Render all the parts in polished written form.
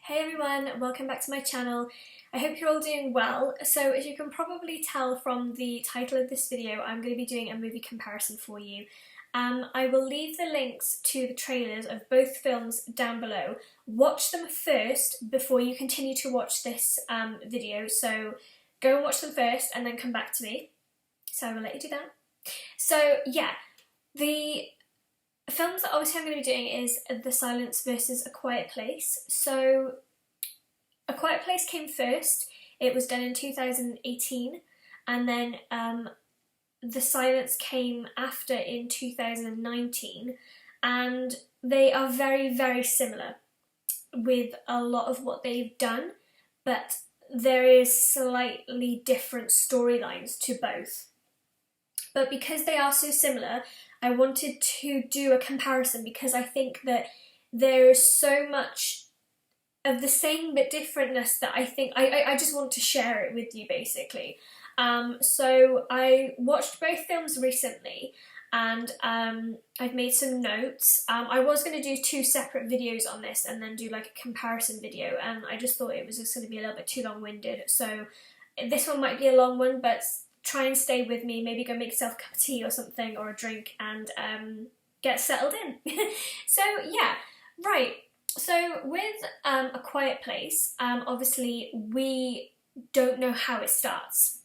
Hey everyone, welcome back to my channel. I hope you're all doing well. So as you can probably tell from the title of this video, I'm going to be doing a movie comparison for you. I will leave the links to the trailers of both films down below. Watch them first before you continue to watch this video, so go and watch them first and then come back to me. So I will let you do that. So yeah, the films that obviously I'm going to be doing is The Silence versus A Quiet Place. So A Quiet Place came first. It was done in 2018, and then The Silence came after in 2019, and they are very, very similar with a lot of what they've done, but there is slightly different storylines to both. But because they are so similar, I wanted to do a comparison because I think that there is so much of the same but differentness that I just want to share it with you basically. So I watched both films recently and I've made some notes. I was going to do two separate videos on this and then do like a comparison video, and I just thought it was just going to be a little bit too long-winded, so this one might be a long one, but try and stay with me, maybe go make yourself a cup of tea or something or a drink and get settled in. So yeah, right. So with A Quiet Place, obviously we don't know how it starts.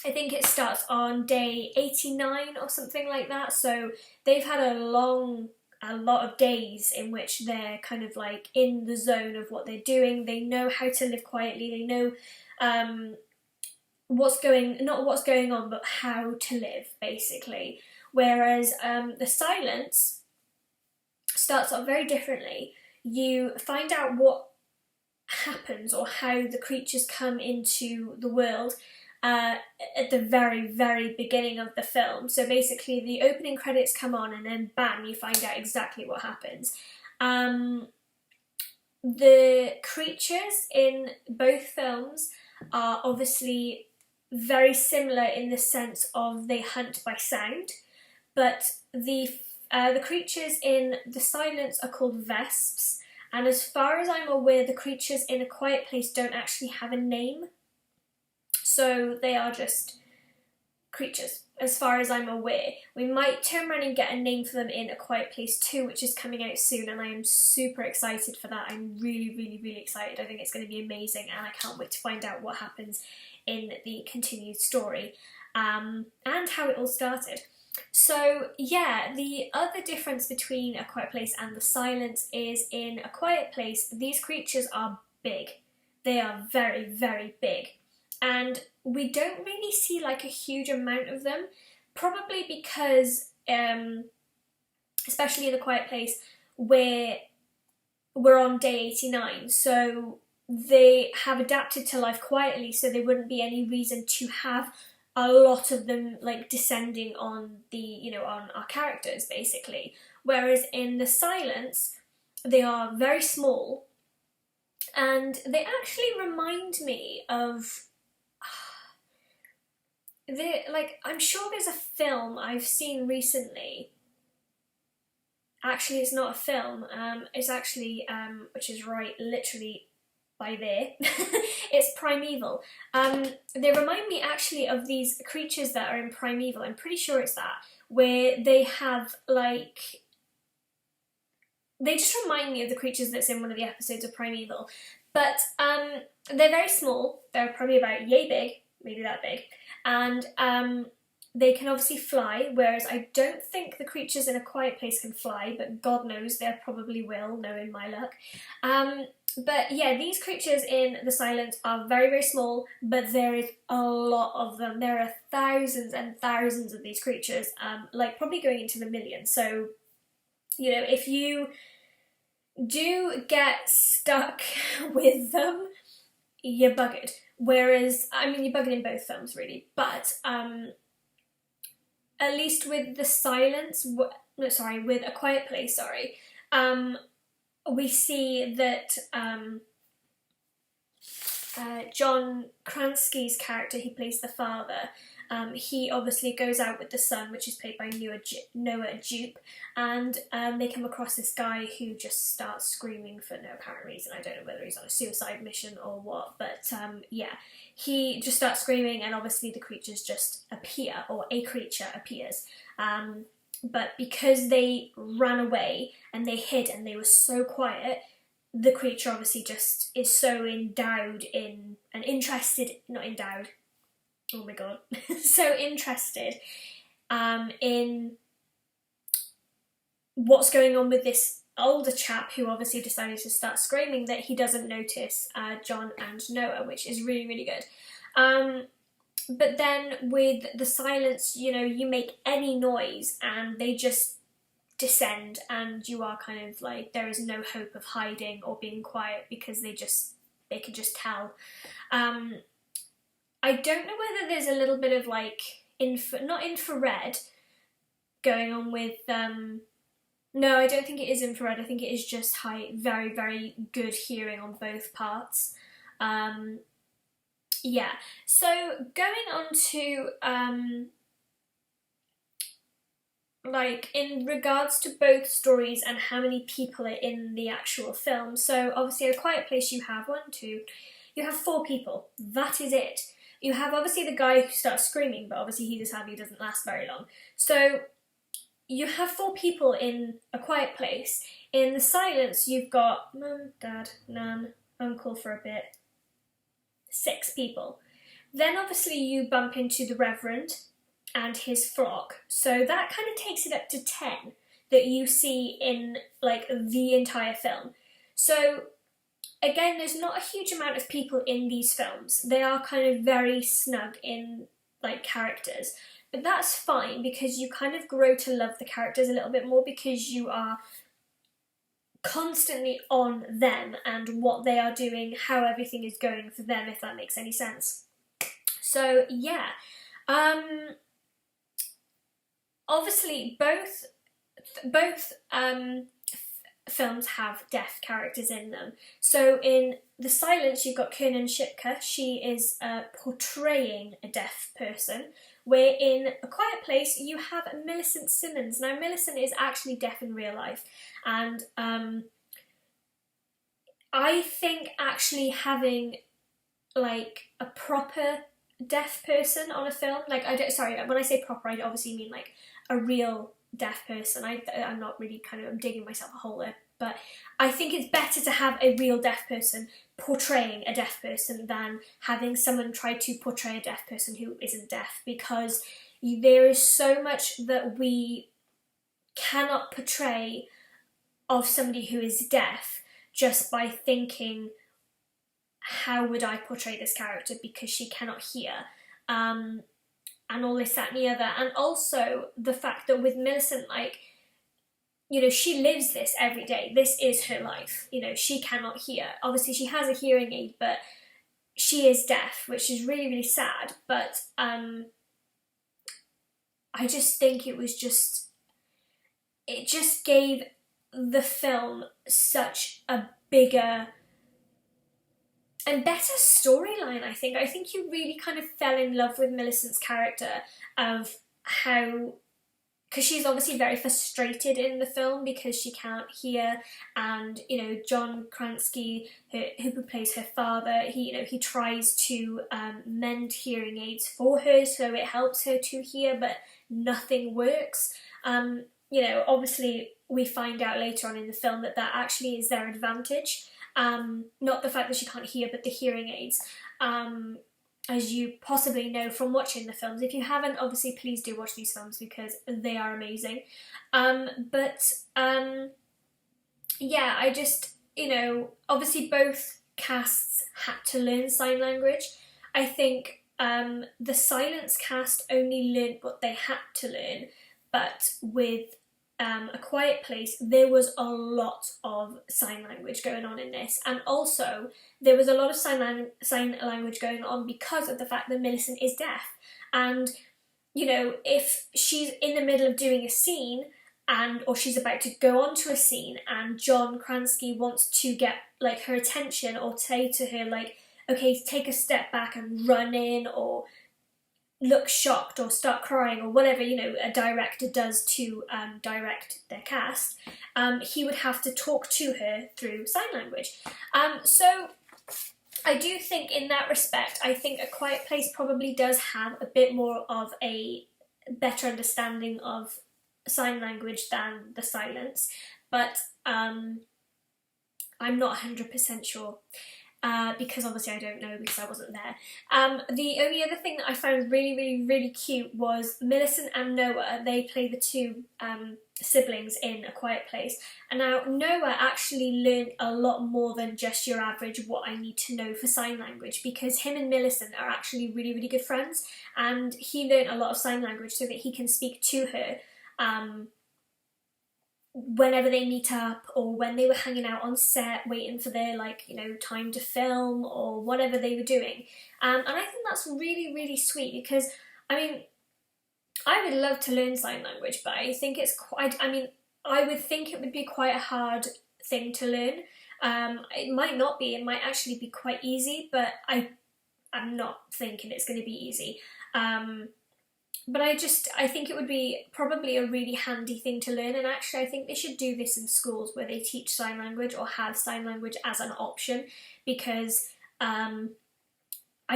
I think it starts on day 89 or something like that, so they've had a lot of days in which they're kind of like in the zone of what they're doing. They know how to live quietly, they know not what's going on, but how to live, basically. Whereas The Silence starts off very differently. You find out what happens or how the creatures come into the world at the very, very beginning of the film. So basically the opening credits come on and then bam, you find out exactly what happens. The creatures in both films are obviously very similar in the sense of they hunt by sound, but the creatures in The Silence are called vesps, and as far as I'm aware, the creatures in A Quiet Place don't actually have a name, so they are just creatures, as far as I'm aware. We might turn around and get a name for them in A Quiet Place 2, which is coming out soon, and I am super excited for that. I'm really, really, really excited. I think it's going to be amazing, and I can't wait to find out what happens in the continued story and how it all started. So yeah, the other difference between A Quiet Place and The Silence is in A Quiet Place, these creatures are big. They are very, very big. And we don't really see like a huge amount of them, probably because, especially in A Quiet Place, where we're on day 89, so they have adapted to life quietly, so there wouldn't be any reason to have a lot of them like descending on on our characters basically. Whereas in The Silence, they are very small, and they actually remind me of I'm sure there's a film I've seen recently. Actually, it's not a film. It's actually, which is right, literally by there. It's Primeval. They remind me actually of these creatures that are in Primeval. I'm pretty sure it's that, where they have like, they just remind me of the creatures that's in one of the episodes of Primeval. But they're very small. They're probably about yay big, maybe that big. And they can obviously fly, whereas I don't think the creatures in A Quiet Place can fly, but God knows they probably will, knowing my luck. But yeah, these creatures in The Silence are very, very small, but there is a lot of them. There are thousands and thousands of these creatures, like probably going into the millions. So, if you do get stuck with them, you're buggered. Whereas, I mean, you're buggered in both films really, but at least with The Silence, with A Quiet Place, we see that John Krasinski's character, he plays the father, he obviously goes out with the son, which is played by Noah Jupe, and they come across this guy who just starts screaming for no apparent reason. I don't know whether he's on a suicide mission or what, but yeah, he just starts screaming, and obviously the creatures just appear, or a creature appears. But because they ran away and they hid and they were so quiet, the creature obviously just is so endowed in and interested, not endowed, oh my god, so interested in what's going on with this older chap who obviously decided to start screaming that he doesn't notice John and Noah, which is really, really good. But then with the silence, you know, you make any noise and they just descend, and you are kind of like, there is no hope of hiding or being quiet because they can just tell. I don't know whether there's a little bit of like, not infrared going on with, no, I don't think it is infrared. I think it is just very, very good hearing on both parts. Yeah, so going on to, like, in regards to both stories and how many people are in the actual film. So obviously A Quiet Place, you have you have 4 people. That is it. You have obviously the guy who starts screaming, but obviously he doesn't last very long. So you have 4 people in A Quiet Place. In The Silence, you've got mum, dad, nan, uncle for a bit. 6 people. Then obviously you bump into the Reverend and his flock. So that kind of takes it up to 10 that you see in like the entire film. So again, there's not a huge amount of people in these films. They are kind of very snug in like characters. But that's fine because you kind of grow to love the characters a little bit more because you are constantly on them and what they are doing, how everything is going for them, if that makes any sense. So yeah, obviously both films have deaf characters in them. So in The Silence, you've got Kiernan Shipka. She is portraying a deaf person. Where in A Quiet Place, you have Millicent Simmons. Now, Millicent is actually deaf in real life, and I think actually having like a proper deaf person on a film, like when I say proper, I obviously mean like a real deaf person. I'm not really I'm digging myself a hole there, but I think it's better to have a real deaf person portraying a deaf person than having someone try to portray a deaf person who isn't deaf, because there is so much that we cannot portray of somebody who is deaf just by thinking, how would I portray this character because she cannot hear, and all this, that and the other. And also the fact that with Millicent, like, you know, she lives this every day. This is her life. You know, she cannot hear. Obviously she has a hearing aid, but she is deaf, which is really, really sad. But I just think it just gave the film such a bigger and better storyline, I think. I think you really kind of fell in love with Millicent's character, of how, because she's obviously very frustrated in the film because she can't hear, and you know, John Krasinski, who plays her father, he tries to mend hearing aids for her so it helps her to hear, but nothing works. You know, obviously we find out later on in the film that actually is their advantage. Not the fact that she can't hear, but the hearing aids. As you possibly know from watching the films. If you haven't, obviously please do watch these films because they are amazing. Yeah, I just, you know, obviously both casts had to learn sign language. I think the Silence cast only learned what they had to learn, but with A Quiet Place, there was a lot of sign language going on in this, and also there was a lot of sign language going on because of the fact that Millicent is deaf. And you know, if she's in the middle of doing a scene or she's about to go on to a scene and John Krasinski wants to get like her attention or say to her like, okay, take a step back and run in, or look shocked or start crying or whatever, you know, a director does to direct their cast, he would have to talk to her through sign language. So I do think in that respect, I think A Quiet Place probably does have a bit more of a better understanding of sign language than The Silence, but I'm not 100% sure. Because obviously I don't know because I wasn't there. The only other thing that I found really cute was Millicent and Noah. They play the two siblings in A Quiet Place. And now Noah actually learned a lot more than just your average what I need to know for sign language, because him and Millicent are actually really good friends, and he learned a lot of sign language so that he can speak to her whenever they meet up, or when they were hanging out on set waiting for their, like, you know, time to film or whatever they were doing. And I think that's really sweet, because I mean, I would love to learn sign language, but I think it's quite, I mean, I would think it would be quite a hard thing to learn. It might not be, it might actually be quite easy, but I'm not thinking it's going to be easy. But I think it would be probably a really handy thing to learn, and actually I think they should do this in schools where they teach sign language or have sign language as an option, because I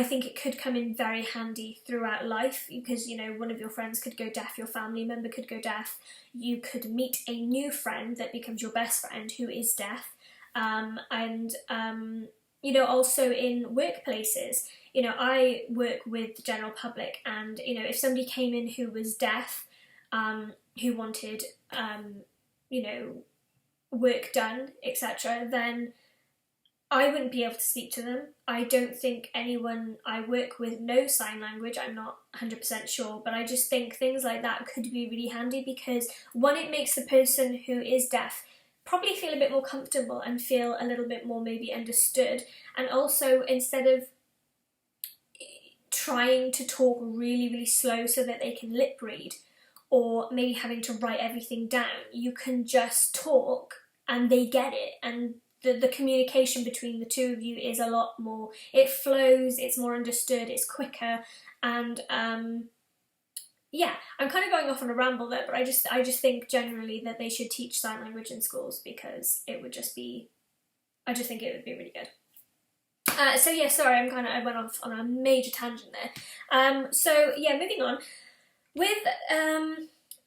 think it could come in very handy throughout life, because, you know, one of your friends could go deaf, your family member could go deaf, you could meet a new friend that becomes your best friend who is deaf, you know, also in workplaces. You know, I work with the general public, and, you know, if somebody came in who was deaf, who wanted, you know, work done, etc., then I wouldn't be able to speak to them. I don't think anyone I work with knows sign language, I'm not 100% sure, but I just think things like that could be really handy, because one, it makes the person who is deaf probably feel a bit more comfortable and feel a little bit more maybe understood, and also instead of trying to talk really slow so that they can lip read, or maybe having to write everything down, you can just talk and they get it, and the communication between the two of you is a lot more, it flows, it's more understood, it's quicker, and yeah, I'm kind of going off on a ramble there, but I just think generally that they should teach sign language in schools, because it would just be, I just think it would be really good. So yeah, sorry, I went off on a major tangent there. So yeah, moving on. With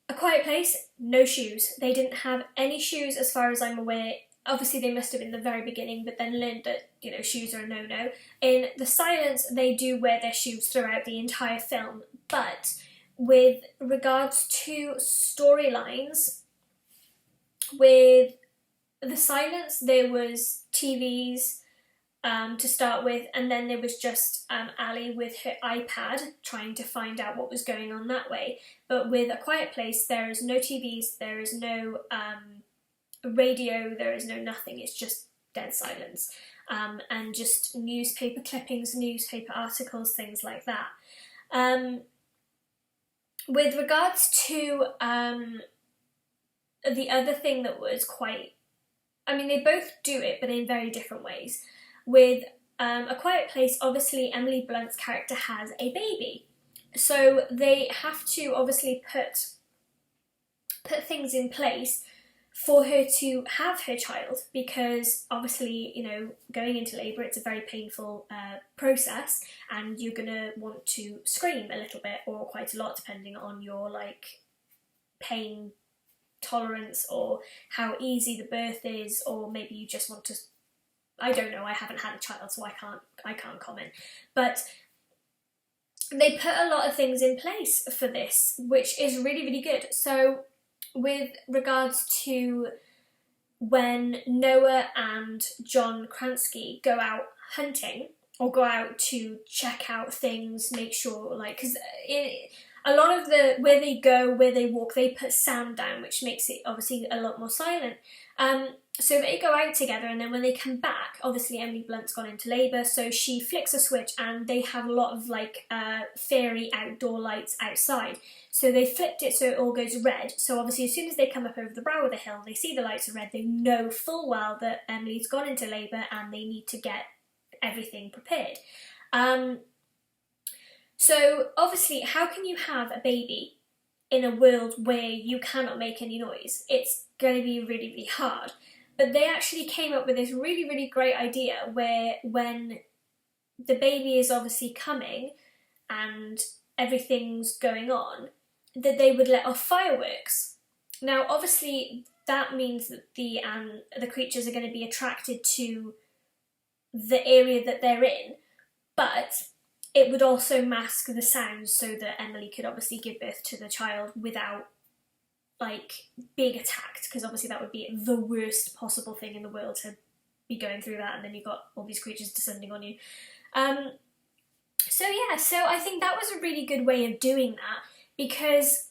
A Quiet Place, no shoes. They didn't have any shoes as far as I'm aware. Obviously they must have in the very beginning, but then learned that, you know, shoes are a no-no. In The Silence, they do wear their shoes throughout the entire film, but with regards to storylines, with The Silence, there was TVs, to start with, and then there was just Ali with her iPad trying to find out what was going on that way. But with A Quiet Place, there is no TVs, there is no radio, there is no nothing, it's just dead silence, and just newspaper clippings, newspaper articles, things like that. With regards to the other thing that was quite, I mean, they both do it, but in very different ways. With A Quiet Place, obviously Emily Blunt's character has a baby, so they have to obviously put things in place for her to have her child, because obviously, you know, going into labour, it's a very painful process, and you're gonna want to scream a little bit, or quite a lot, depending on your, like, pain tolerance or how easy the birth is, or maybe you just want to, I don't know, I haven't had a child, so I can't comment. But they put a lot of things in place for this, which is really good. So with regards to when Noah and John Krasinski go out hunting, or go out to check out things, make sure, like, because a lot of where they go, where they walk, they put sound down, which makes it obviously a lot more silent. So they go out together, and then when they come back, obviously Emily Blunt's gone into labour, so she flicks a switch and they have a lot of, like, fairy outdoor lights outside. So they flipped it so it all goes red, so obviously as soon as they come up over the brow of the hill, they see the lights are red, they know full well that Emily's gone into labour and they need to get everything prepared. So obviously, how can you have a baby in a world where you cannot make any noise? It's going to be really, really hard. But they actually came up with this really, really great idea where when the baby is obviously coming and everything's going on, that they would let off fireworks. Now, obviously, that means that the creatures are going to be attracted to the area that they're in, but it would also mask the sounds so that Emily could obviously give birth to the child without like being attacked, because obviously that would be the worst possible thing in the world to be going through that, and then you've got all these creatures descending on you. So yeah, so I think that was a really good way of doing that, because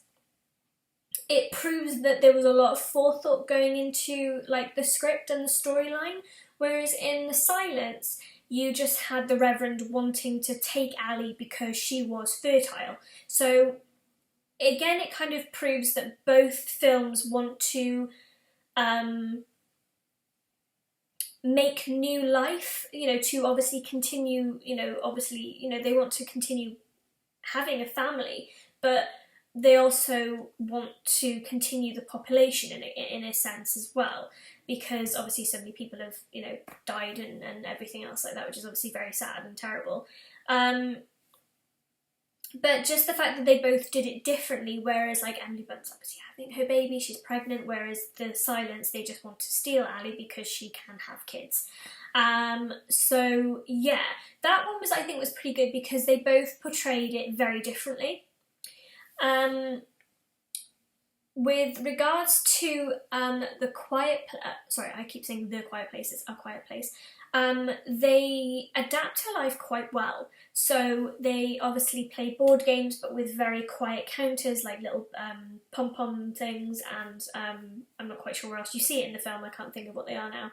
it proves that there was a lot of forethought going into like the script and the storyline, whereas in The Silence you just had the Reverend wanting to take Ali because she was fertile. So again, it kind of proves that both films want to make new life, to obviously continue, they want to continue having a family, but they also want to continue the population in a sense as well, because obviously so many people have, died and everything else like that, which is obviously very sad and terrible. But just the fact that they both did it differently, whereas like Emily Blunt's obviously having her baby, she's pregnant, whereas The Silence, they just want to steal Ali because she can have kids. So yeah, that one I think was pretty good because they both portrayed it very differently. With regards to The Quiet sorry, I keep saying The Quiet Place, it's A Quiet Place. They adapt her life quite well. So they obviously play board games, but with very quiet counters, like little pom-pom things, and I'm not quite sure where else you see it in the film, I can't think of what they are now,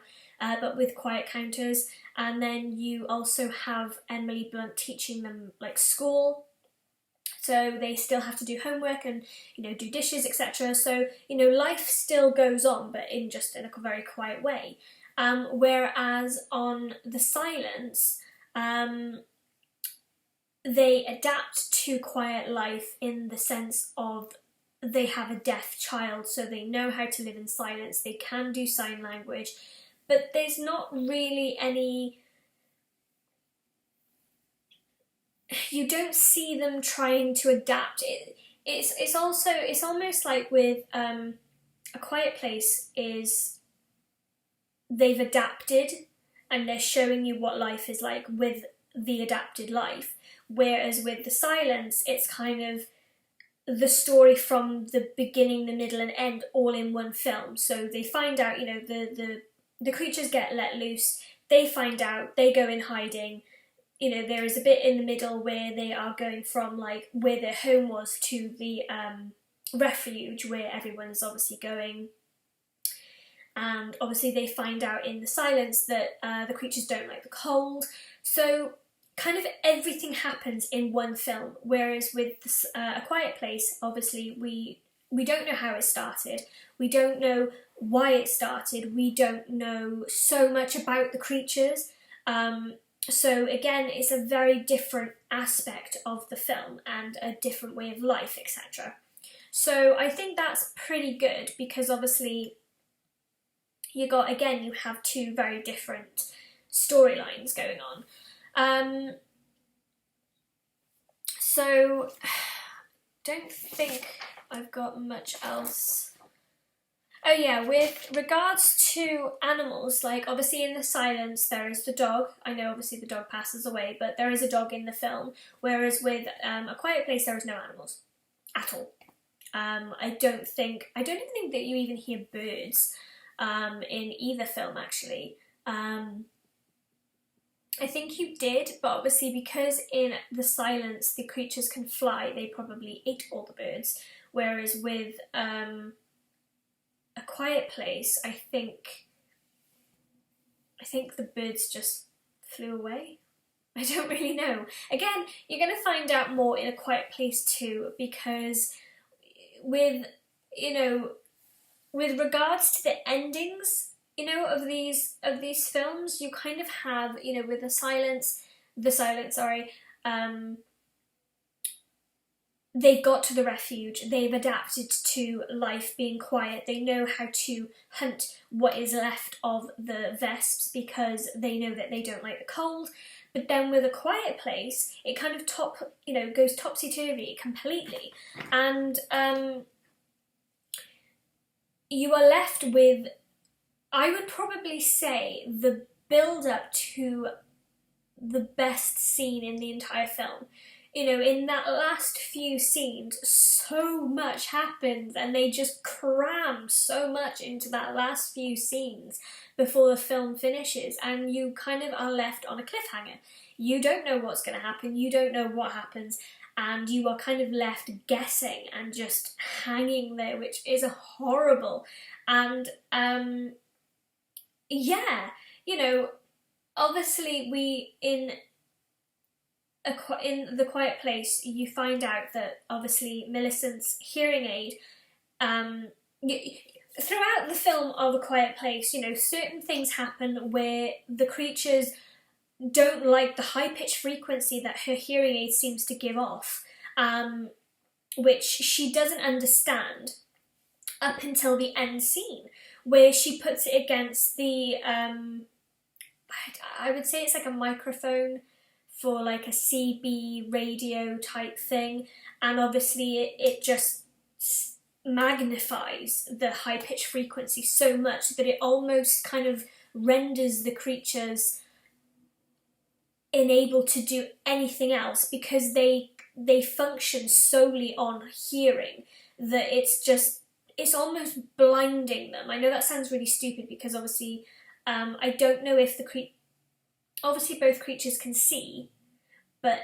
but with quiet counters. And then you also have Emily Blunt teaching them like school, so they still have to do homework and do dishes, etc. So life still goes on, but in a very quiet way. Whereas on The Silence, they adapt to quiet life in the sense of they have a deaf child, so they know how to live in silence, they can do sign language, but there's not really any... You don't see them trying to adapt. It's almost like with A Quiet Place is they've adapted and they're showing you what life is like with the adapted life, whereas with The Silence it's kind of the story from the beginning, the middle and end all in one film. So they find out, the creatures get let loose, they find out, they go in hiding. There is a bit in the middle where they are going from like where their home was to the refuge where everyone's obviously going. And obviously they find out in The Silence that the creatures don't like the cold. So kind of everything happens in one film, whereas with A Quiet Place, obviously we don't know how it started, we don't know why it started, we don't know so much about the creatures. So again, it's a very different aspect of the film and a different way of life, etc. So I think that's pretty good because obviously you have two very different storylines going on. So don't think I've got much else. Oh yeah, with regards to animals, like obviously in The Silence there is the dog. I know obviously the dog passes away, but there is a dog in the film, whereas with A Quiet Place there is no animals at all. I don't even think that you even hear birds in either film actually. I think you did, but obviously because in The Silence the creatures can fly, they probably ate all the birds, whereas with A Quiet Place, I think the birds just flew away. I don't really know. Again, you're going to find out more in A Quiet Place too, because with regards to the endings, of these films, you kind of have, with The Silence, sorry, they've got to the refuge, they've adapted to life being quiet, they know how to hunt what is left of the Vesps because they know that they don't like the cold. But then with A Quiet Place, it kind of goes topsy-turvy completely. And you are left with, I would probably say, the build-up to the best scene in the entire film. You know, in that last few scenes, so much happens, and they just cram so much into that last few scenes before the film finishes, and you kind of are left on a cliffhanger. You don't know what's going to happen, you don't know what happens, and you are kind of left guessing and just hanging there, which is horrible. And yeah, you know, obviously in The Quiet Place, you find out that obviously Millicent's hearing aid, throughout the film of A Quiet Place, you know, certain things happen where the creatures don't like the high-pitched frequency that her hearing aid seems to give off, which she doesn't understand up until the end scene, where she puts it against the, I would say it's like a microphone for like a CB radio type thing, and obviously it just magnifies the high-pitched frequency so much that it almost kind of renders the creatures unable to do anything else, because they function solely on hearing, that it's almost blinding them. I know that sounds really stupid because obviously I don't know if obviously both creatures can see, but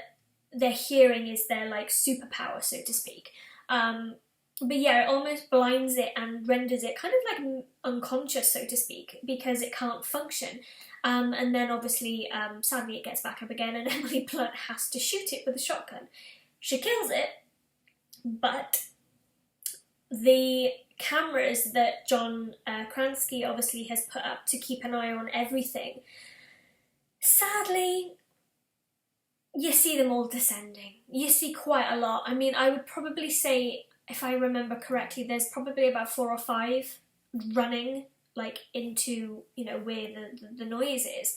their hearing is their like superpower, so to speak. But yeah, it almost blinds it and renders it kind of like unconscious, so to speak, because it can't function. And then obviously, sadly, it gets back up again, and Emily Blunt has to shoot it with a shotgun. She kills it, but the cameras that John Krasinski obviously has put up to keep an eye on everything, sadly, you see them all descending. You see quite a lot. I mean, I would probably say, if I remember correctly, there's probably about 4 or 5 running like into, you know, where the noise is.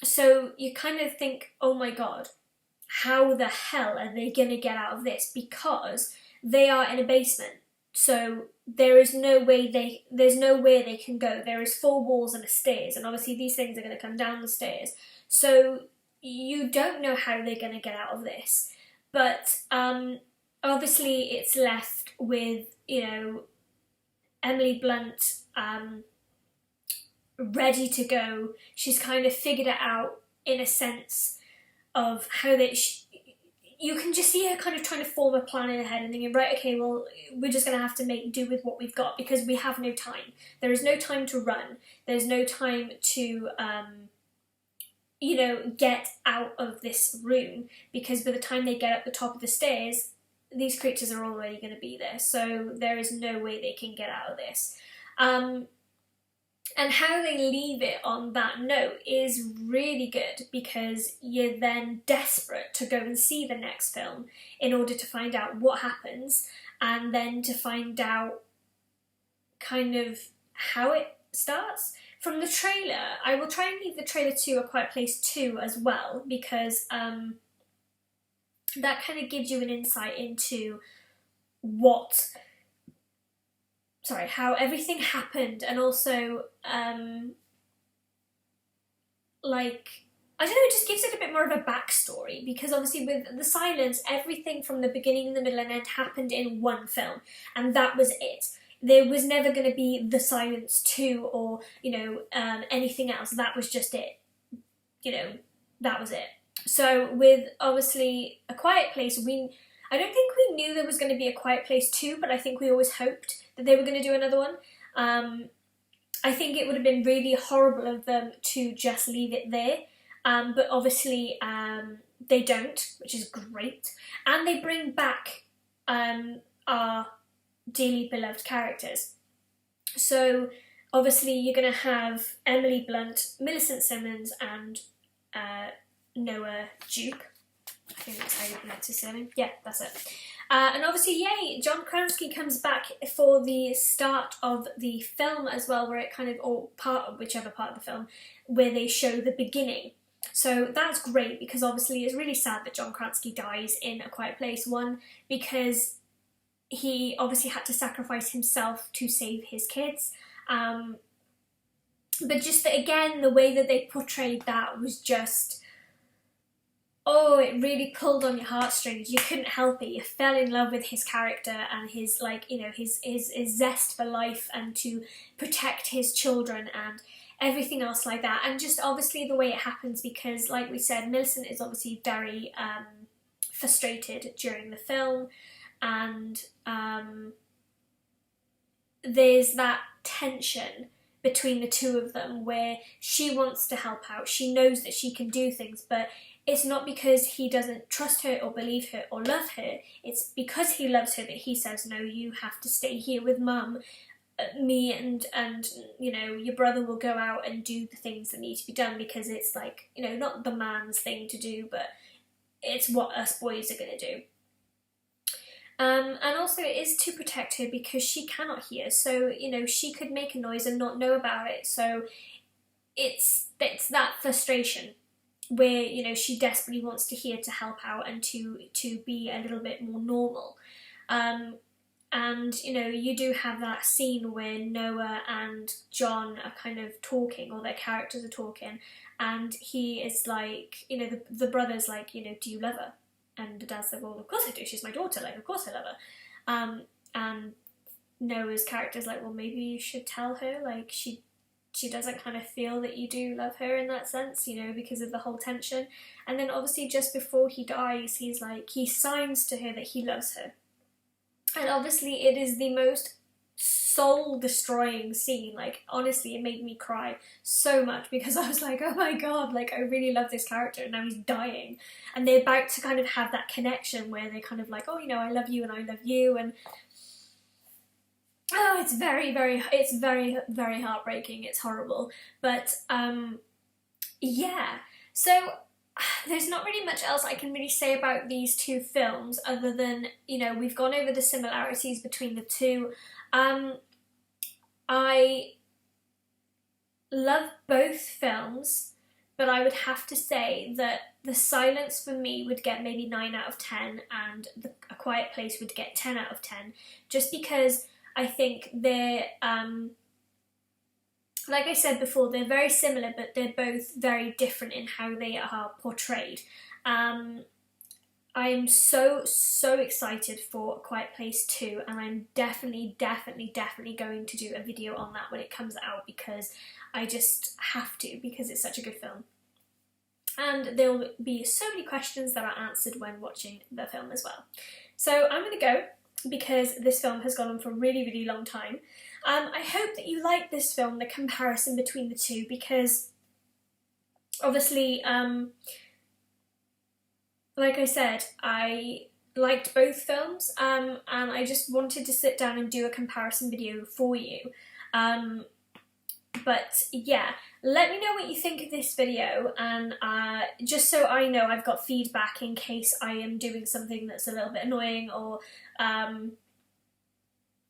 So you kind of think, oh my god, how the hell are they going to get out of this? Because they are in a basement. So there is no way there's nowhere they can go. There is 4 walls and a stairs, and obviously these things are going to come down the stairs. So you don't know how they're going to get out of this. But obviously it's left with, you know, Emily Blunt ready to go. She's kind of figured it out in a sense of how you can just see her kind of trying to form a plan in her head and thinking, right, okay, well, we're just going to have to make do with what we've got because we have no time. There is no time to run. There's no time to, you know, get out of this room, because by the time they get up the top of the stairs, these creatures are already going to be there. So there is no way they can get out of this. And how they leave it on that note is really good, because you're then desperate to go and see the next film in order to find out what happens, and then to find out kind of how it starts. From the trailer, I will try and leave the trailer to A Quiet Place 2 as well, because that kind of gives you an insight into how everything happened, and also, like, I don't know, it just gives it a bit more of a backstory, because obviously with The Silence, everything from the beginning, the middle and end happened in one film, and that was it. There was never going to be The Silence 2 or, you know, anything else. That was just it. You know, that was it. So with, obviously, A Quiet Place, I don't think we knew there was going to be A Quiet Place 2, but I think we always hoped that they were going to do another one. I think it would have been really horrible of them to just leave it there, but obviously they don't, which is great. And they bring back our dearly beloved characters. So obviously you're going to have Emily Blunt, Millicent Simmonds and Noah Jupe. I think that's how you pronounce his surname. Yeah, that's it. And obviously, yay, John Krasinski comes back for the start of the film as well, where it kind of, or whichever part of the film, where they show the beginning. So that's great, because obviously it's really sad that John Krasinski dies in A Quiet Place. One, because he obviously had to sacrifice himself to save his kids. But just that, again, the way that they portrayed that was just, oh, it really pulled on your heartstrings. You couldn't help it. You fell in love with his character and his, like, you know, his zest for life and to protect his children and everything else like that. And just obviously the way it happens, because like we said, Millicent is obviously very frustrated during the film, and there's that tension between the two of them where she wants to help out. She knows that she can do things, but it's not because he doesn't trust her or believe her or love her. It's because he loves her that he says, no, you have to stay here with Mum. Me and you know, your brother will go out and do the things that need to be done, because it's like, you know, not the man's thing to do, but it's what us boys are going to do. And also it is to protect her, because she cannot hear, so, you know, she could make a noise and not know about it. So it's that frustration where, you know, she desperately wants to hear to help out and to be a little bit more normal. And, you know, you do have that scene where Noah and John are kind of talking, or their characters are talking, and he is like, you know, the brother's like, you know, do you love her? And the dad's like, well, of course I do, she's my daughter, like, of course I love her. And Noah's character's like, well, maybe you should tell her, like, she doesn't kind of feel that you do love her in that sense, you know, because of the whole tension. And then obviously just before he dies, he's like, he signs to her that he loves her. And obviously it is the most soul-destroying scene. Like, honestly, it made me cry so much, because I was like, oh my god, like, I really love this character and now he's dying. And they're about to kind of have that connection where they're kind of like, oh, you know, I love you and I love you, and oh, it's very, very heartbreaking. It's horrible. But, yeah. So there's not really much else I can really say about these two films, other than, you know, we've gone over the similarities between the two. I love both films, but I would have to say that The Silence for me would get maybe 9 out of 10, and A Quiet Place would get 10 out of 10, just because I think they're, like I said before, they're very similar, but they're both very different in how they are portrayed. I am so excited for A Quiet Place 2, and I'm definitely going to do a video on that when it comes out, because I just have to, because it's such a good film. And there'll be so many questions that are answered when watching the film as well. So I'm going to go, because this film has gone on for a really long time. I hope that you like this film, the comparison between the two, because obviously, like I said, I liked both films, and I just wanted to sit down and do a comparison video for you. But yeah, let me know what you think of this video, and just so I know I've got feedback in case I am doing something that's a little bit annoying, or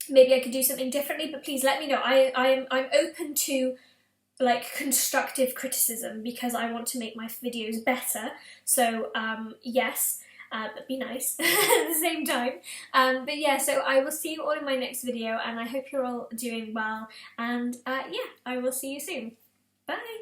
maybe I could do something differently. But please let me know. I'm open to, like, constructive criticism, because I want to make my videos better. So yes, but be nice at the same time. But yeah, so I will see you all in my next video, and I hope you're all doing well, and yeah, I will see you soon. Bye!